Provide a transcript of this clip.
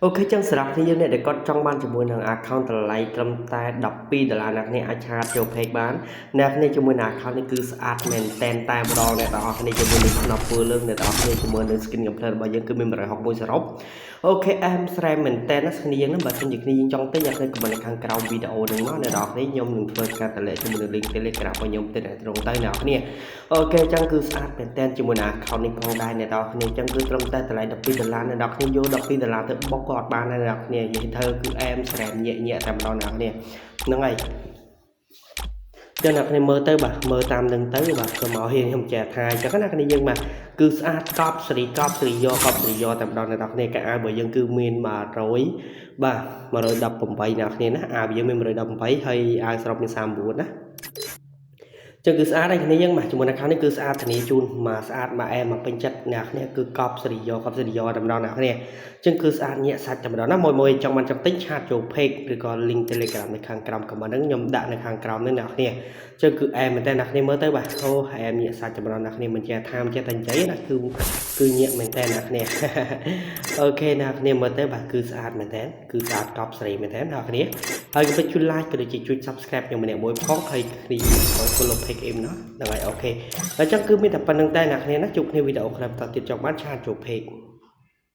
អូខេចឹងសម្រាប់គ្នាយើងអ្នកដែលគាត់ចង់បានជាមួយនឹង account តម្លៃត្រឹមតែ$12អ្នកគ្នាអាចឆាតចូល page បានអ្នកគ្នាជាមួយនឹង account នេះគឺស្អាតមែនតែនតែម្ដងអ្នកទាំងអស់គ្នាជាមួយនឹងknop ធ្វើលើអ្នកទាំងអស់គ្នាជាមួយនឹង skin gameplay របស់យើងគឺមាន161សរុបអូខេអែមស្រែមែនតែនណាស្គ្នាយើងហ្នឹងបើសិនជាគ្នាយើងចង់ទិញអ្នកគ្នា comment នៅខាងក្រោមវីដេអូហ្នឹងមកអ្នកទាំងអស់គ្នាខ្ញុំនឹងធ្វើការតម្លែងជាមួយនឹង link Telegram របស់ខ្ញុំទៅត្រង់ទៅអ្នកទាំងអស់គ្នាអូខេចឹងគឺស្អាតមែនតែនជាមួយនឹង account នេះផងដែរអ្នកទាំងអស់គ្នាចឹងគឺត្រឹមតែតម្លៃ$12អ្នកទាំងអស់គ្នាយក$12ទៅបុកក៏អត់បានដែរអ្នកគ្នានិយាយទៅគឺអែមស្រែមញាក់តែម្ដងអ្នកគ្នាហ្នឹងហើយចឹងអ្នកគ្នាមើលទៅបាទមើលតាមនឹងទៅបាទក៏មកហ៊ានខ្ញុំចែកថាចឹងណាគ្នាយើងបាទគឺស្អាតកប់សេរីកប់សេរីយកកប់សេរីយកតែម្ដងអ្នកគ្នាកៅអៅរបស់យើងគឺមាន100បាទ118អ្នកគ្នាណាអាវយើងមាន118ហើយអាវស្របមាន39ណាចឹងគឺស្អាតហើយគ្នាយើងបាទជាមួយនឹងខាងនេះគឺស្អាតធានាជូនមកស្អាតមកអែមមកពេញចិត្តអ្នកគ្នាគឺកប់សេរីយកកប់សេរីយកតែម្ដងអ្នកគ្នាចឹងគឺស្អាតញាក់សាច់តែម្ដងណាមួយចង់បានចាំទិញឆាតចូល page ឬក៏ link Telegram នៅខាងក្រោម comment ហ្នឹងខ្ញុំដាក់នៅខាងក្រោមនេះអ្នកគ្នាចឹងគឺអែមមែនតើអ្នកគ្នាមើលទៅបាទអូអែមញាក់សាច់តែម្ដងអ្នកគ្នាមិនចេះថាមិនចេះតែនិយាយណាគឺញាក់មែនតើអ្នកគ្នាអូខេអ្នកគ្នាមើលទៅបាទគឺស្អាតមែនតើគឺស្អាតកប់សេរីមែនតើអ្នកគ្នាហើយកុំភ្លេចជួយ like ក៏ដូចជាជួយ subscribe ខ្ញុំម្នាក់មួយផងហើយគ្នាឲ្យ follow page អ៊ីមណាហ្នឹងហើយអូខេហើយចឹងគឺមានតែប៉ុណ្្នឹងតែអ្នកគ្នាណាជួបគ្នាវីដេអូក្រោយបន្តទៀតចង់បានឆាតចូល page